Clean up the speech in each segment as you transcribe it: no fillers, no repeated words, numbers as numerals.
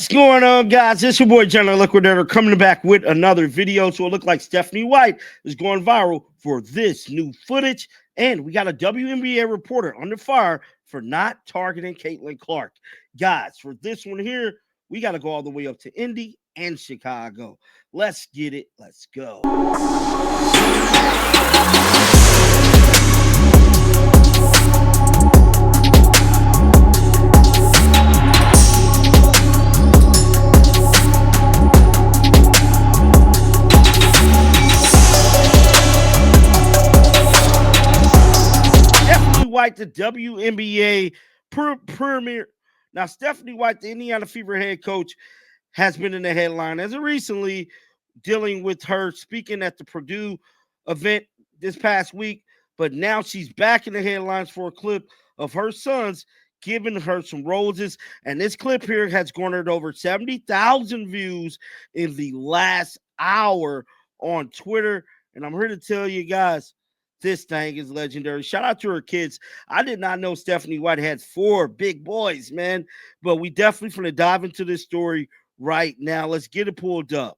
What's going on, guys? It's your boy, General Liquidator, coming back with another video. So it looked like Stephanie White is going viral for this new footage. And we got a WNBA reporter under fire for not targeting Caitlin Clark. Guys, for this one here, we got to go all the way up to Indy and Chicago. Let's get it. Let's go. White, the WNBA premier. Now, Stephanie White, the Indiana Fever head coach, has been in the headline as of recently, dealing with her speaking at the Purdue event this past week. But now she's back in the headlines for a clip of her sons giving her some roses. And this clip here has garnered over 70,000 views in the last hour on Twitter. And I'm here to tell you guys, this thing is legendary. Shout out to her kids. I did not know Stephanie White had 4 big boys, man. But we definitely going to dive into this story right now. Let's get it pulled up.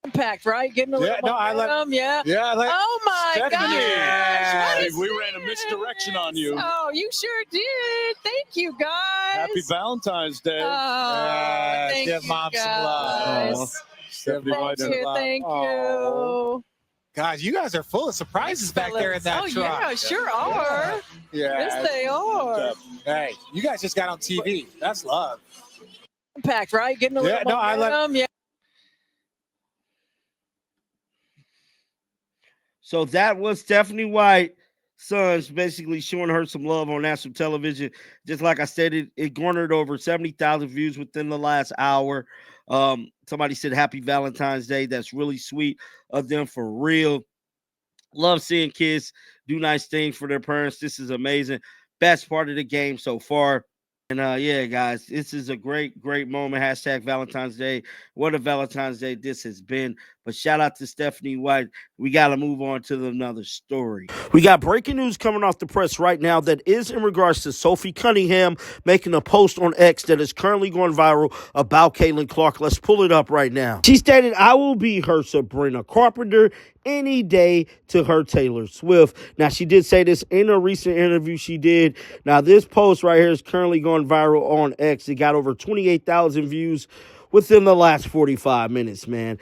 Impact, right? Getting a little momentum, yeah. Oh my Stephanie. gosh! Yeah, we ran a misdirection on you. Oh, you sure did. Thank you, guys. Happy Valentine's Day. Oh, thank give you, mom some guys. love. Stephanie White. Thank you. God, you guys are full of surprises back there in that truck. Yeah, sure are. Yeah. Yes, they are. Hey, you guys just got on TV. That's love. Impact, right? Getting a little momentum, yeah. So that was Stephanie White sons basically showing her some love on national television. Just like I said, it garnered over 70,000 views within the last hour. Somebody said happy Valentine's Day. That's really sweet of them, for real. Love seeing kids do nice things for their parents. This is amazing. Best part of the game so far. And yeah, guys, this is a great moment. Hashtag Valentine's Day. What a Valentine's Day this has been. But shout out to Stephanie White. We got to move on to another story. We got breaking news coming off the press right now that is in regards to Sophie Cunningham making a post on X that is currently going viral about Caitlin Clark. Let's pull it up right now. She stated, "I will be her Sabrina Carpenter any day to her Taylor Swift." Now, she did say this in a recent interview she did. Now, this post right here is currently going viral on X. It got over 28,000 views within the last 45 minutes, man.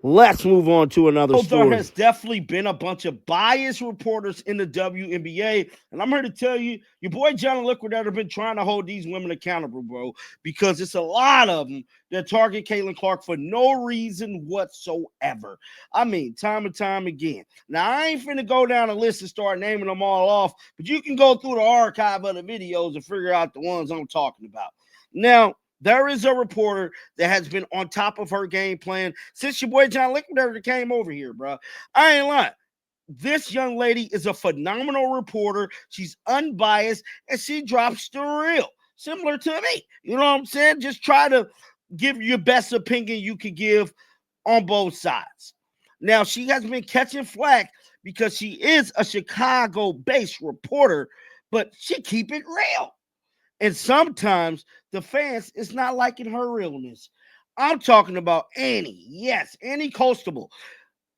Let's move on to another story. There has definitely been a bunch of biased reporters in the WNBA, and I'm here to tell you, your boy John Liquidator been trying to hold these women accountable, bro, because it's a lot of them that target Caitlin Clark for no reason whatsoever. I mean, time and time again. Now, I ain't finna go down a list and start naming them all off, but you can go through the archive of the videos and figure out the ones I'm talking about. Now, there is a reporter that has been on top of her game plan since your boy John Liquidator came over here, bro. I ain't lying. This young lady is a phenomenal reporter. She's unbiased, and she drops the real, similar to me. You know what I'm saying? Just try to give your best opinion you can give on both sides. Now, she has been catching flack because she is a Chicago-based reporter, but she keep it real. And sometimes the fans is not liking her realness. I'm talking about Annie. Yes, Annie Costabile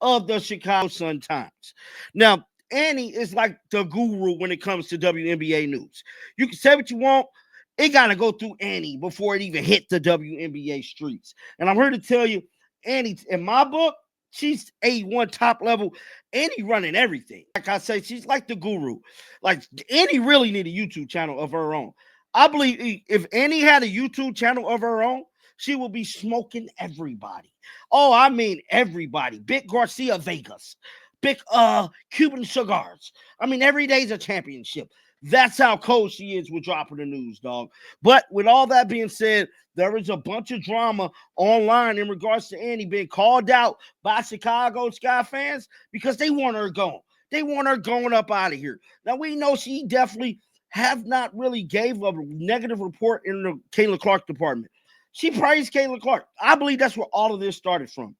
of the Chicago Sun-Times. Now, Annie is like the guru when it comes to WNBA news. You can say what you want. It got to go through Annie before it even hit the WNBA streets. And I'm here to tell you, Annie, in my book, she's A1 top level. Annie running everything. Like I say, she's like the guru. Like, Annie really need a YouTube channel of her own. I believe if Annie had a YouTube channel of her own, she will be smoking everybody. Oh, I mean everybody. Big Garcia Vegas. Big Cuban cigars. I mean, every day's a championship. That's how cold she is with dropping the news, dog. But with all that being said, there is a bunch of drama online in regards to Annie being called out by Chicago Sky fans because they want her gone. They want her going up out of here. Now, we know she definitely have not really gave a negative report in the Caitlin Clark department. She praised Caitlin Clark. I believe that's where all of this started from.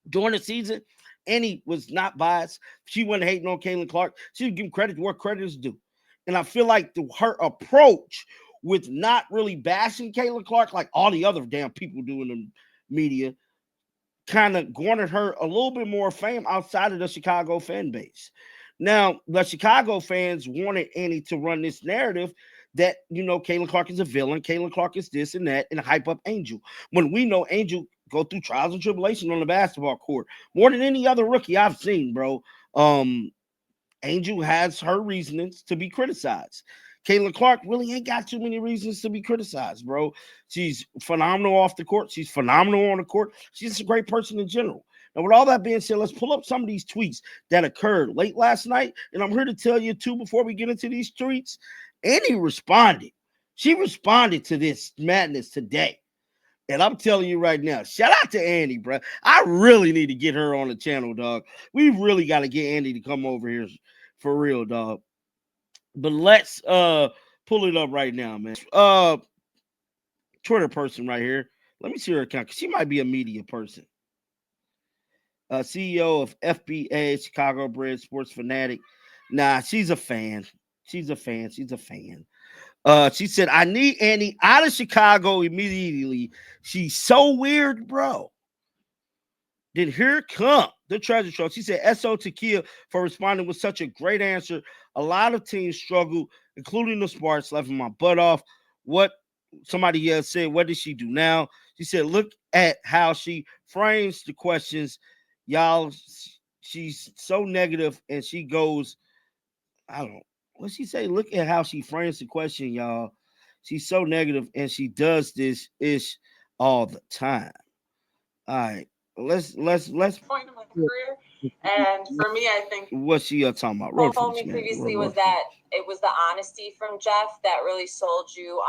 During the season, Annie was not biased. She wasn't hating on Caitlin Clark. She was giving credit where credit is due. And I feel like her approach with not really bashing Caitlin Clark like all the other damn people do in the media, kind of garnered her a little bit more fame outside of the Chicago fan base. Now, the Chicago fans wanted Annie to run this narrative that, Caitlin Clark is a villain, Caitlin Clark is this and that, and hype up Angel. When we know Angel go through trials and tribulations on the basketball court more than any other rookie I've seen, bro. Angel has her reasons to be criticized. Caitlin Clark really ain't got too many reasons to be criticized, bro. She's phenomenal off the court. She's phenomenal on the court. She's just a great person in general. Now, with all that being said, let's pull up some of these tweets that occurred late last night. And I'm here to tell you, too, before we get into these tweets, Annie responded. She responded to this madness today. And I'm telling you right now, shout out to Annie, bro. I really need to get her on the channel, dog. We really got to get Annie to come over here for real, dog. But let's pull it up right now, man. Twitter person right here. Let me see her account, because she might be a media person. CEO of FBA, Chicago bred sports fanatic. Nah, she's a fan. She's a fan. She said, I need Annie out of Chicago immediately. She's so weird, bro. Then here come the treasure trove. She said, SO to Kia for responding with such a great answer. A lot of teams struggle, including the Sparks, laughing my butt off. What somebody else said, what did she do now? She said, look at how she frames the questions. Y'all, she's so negative, and she goes, what'd she say? Look at how she frames the question, y'all. She's so negative, and she does this ish all the time. All right. Let's point in my career, and for me, I think what she talking about. What told me previously was that it was the honesty from Jeff that really sold you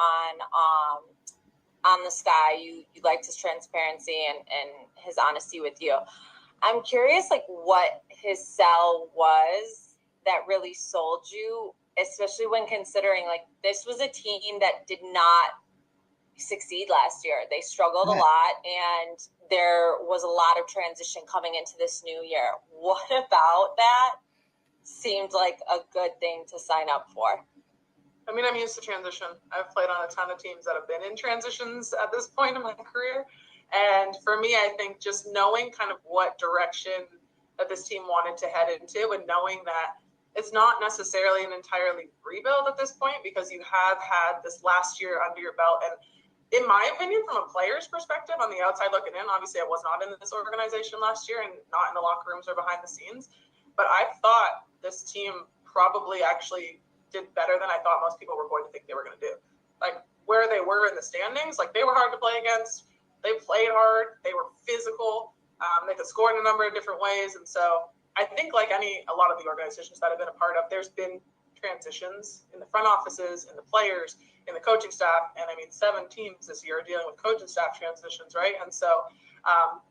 on the Sky. You liked his transparency and his honesty with you. I'm curious, like, what his sell was that really sold you, especially when considering like this was a team that did not succeed last year. They struggled a lot, and there was a lot of transition coming into this new year. What about that seemed like a good thing to sign up for? I mean, I'm used to transition. I've played on a ton of teams that have been in transitions at this point in my career. And for me, I think just knowing kind of what direction that this team wanted to head into, and knowing that it's not necessarily an entirely rebuild at this point, because you have had this last year under your belt. And in my opinion, from a player's perspective, on the outside looking in, obviously I was not in this organization last year and not in the locker rooms or behind the scenes, but I thought this team probably actually did better than I thought most people were going to think they were going to do. Like, where they were in the standings, like, they were hard to play against. They played hard. They were physical. They could score in a number of different ways. And so I think, like a lot of the organizations that I've been a part of, there's been transitions in the front offices, in the players, in the coaching staff. And I mean, 7 teams this year are dealing with coaching staff transitions, right? And so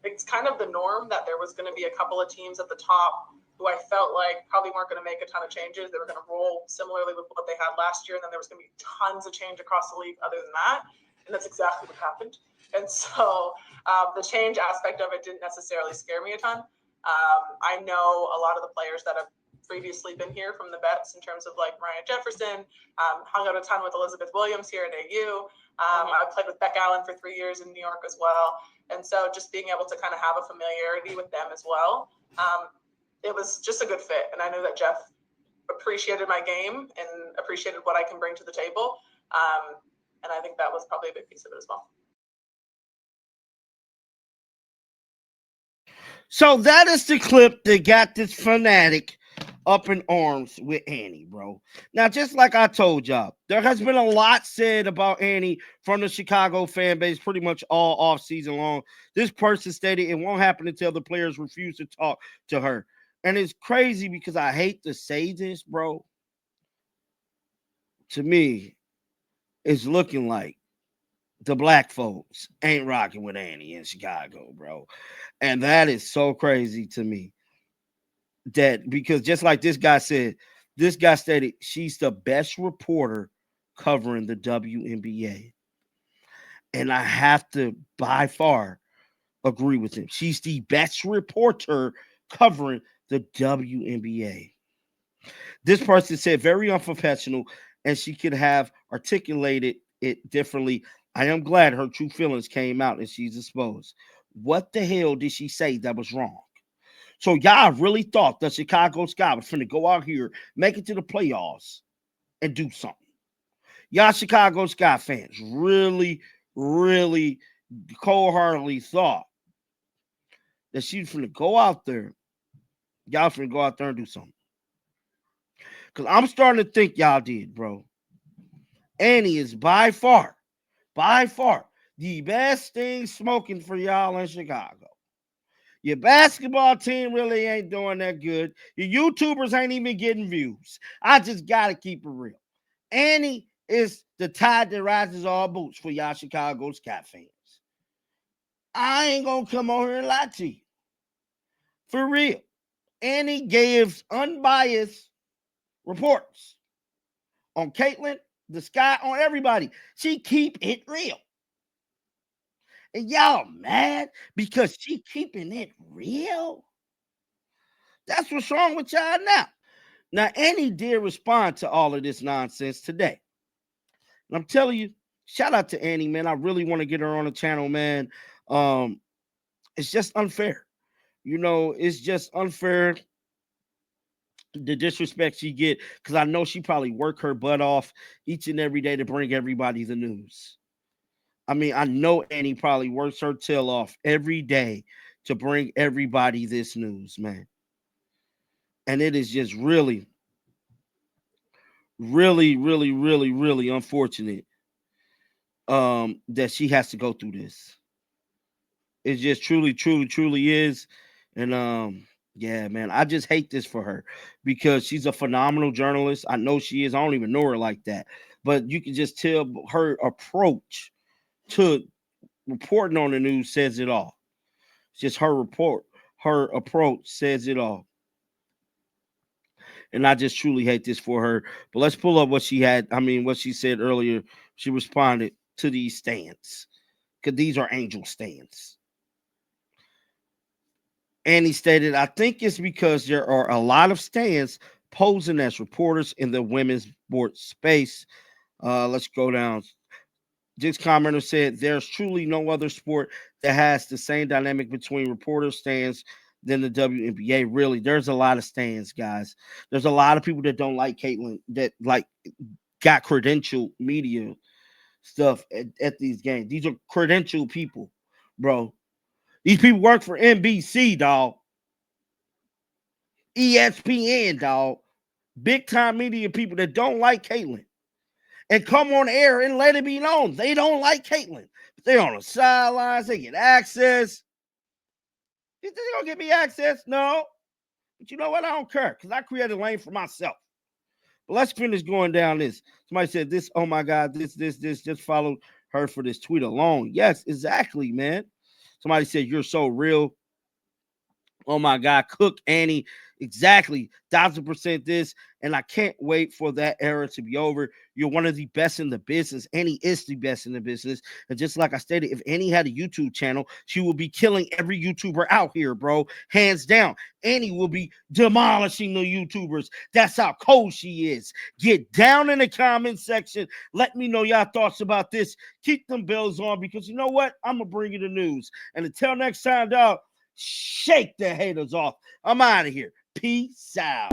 it's kind of the norm that there was going to be a couple of teams at the top who I felt like probably weren't going to make a ton of changes. They were going to roll similarly with what they had last year. And then there was going to be tons of change across the league other than that. And that's exactly what happened. And so the change aspect of it didn't necessarily scare me a ton. I know a lot of the players that have previously been here from the vets, in terms of like Mariah Jefferson, hung out a ton with Elizabeth Williams here at AU. I played with Beck Allen for 3 years in New York as well. And so just being able to kind of have a familiarity with them as well, it was just a good fit. And I knew that Jeff appreciated my game and appreciated what I can bring to the table. And I think that was probably a big piece of it as well. So that is the clip that got this fanatic up in arms with Annie, bro. Now, just like I told y'all, there has been a lot said about Annie from the Chicago fan base pretty much all off season long. This person stated it won't happen until the players refuse to talk to her. And it's crazy because I hate to say this, bro. To me, it's looking like the black folks ain't rocking with Annie in Chicago, bro. And that is so crazy to me. That because just like this guy said, this guy stated she's the best reporter covering the WNBA. And I have to by far agree with him. She's the best reporter covering the WNBA. This person said very unprofessional, and she could have articulated it differently. I am glad her true feelings came out and she's exposed. What the hell did she say that was wrong? So y'all really thought that Chicago Sky was finna go out here, make it to the playoffs, and do something. Y'all Chicago Sky fans really, really cold-heartedly thought that she's finna go out there. Y'all finna go out there and do something. Because I'm starting to think y'all did, bro. Annie is by far, the best thing smoking for y'all in Chicago. Your basketball team really ain't doing that good. Your YouTubers ain't even getting views. I just got to keep it real. Annie is the tide that rises all boats for y'all Chicago Sky fans. I ain't going to come over here and lie to you. For real. Annie gives unbiased reports on Caitlin, the Sky, on everybody. She keep it real. And y'all mad because she keeping it real? That's what's wrong with y'all now. Now, Annie did respond to all of this nonsense today. And I'm telling you, shout out to Annie, man. I really want to get her on the channel, man. It's just unfair. You know, it's just unfair, the disrespect she get, because I know she probably work her butt off each and every day to bring everybody the news. I mean, I know Annie probably works her tail off every day to bring everybody this news, man. And it is just really, really, really, really, really unfortunate that she has to go through this. It just truly, truly, truly is. And yeah, man, I just hate this for her because she's a phenomenal journalist. I know she is. I don't even know her like that. But you can just tell her approach to reporting on the news says it all. It's just her approach says it all. And I just truly hate this for her. But let's pull up what she had. I mean, what she said earlier. She responded to these stands because these are angel stands. Annie stated, I think it's because there are a lot of stands posing as reporters in the women's sports space. Let's go down. This commenter said, there's truly no other sport that has the same dynamic between reporter stands than the WNBA. Really, there's a lot of stands, guys. There's a lot of people that don't like Caitlin, that like got credentialed media stuff at these games. These are credentialed people, bro. These people work for NBC, dog. ESPN, dog. Big time media people that don't like Caitlin. And come on air and let it be known they don't like Caitlin. But they're on the sidelines, they get access. You think they're gonna get me access? No. But you know what? I don't care because I created a lane for myself. But let's finish going down this. Somebody said this, oh my God, this, just followed her for this tweet alone. Yes, exactly, man. Somebody said, you're so real. Oh my God, Cook Annie, exactly, 1000% this, and I can't wait for that era to be over. You're one of the best in the business. Annie is the best in the business, and just like I stated, if Annie had a YouTube channel, she would be killing every YouTuber out here, bro, hands down. Annie will be demolishing the YouTubers. That's how cold she is. Get down in the comment section. Let me know your thoughts about this. Keep them bells on because you know what? I'm gonna bring you the news. And until next time, dog. Shake the haters off. I'm out of here. Peace out.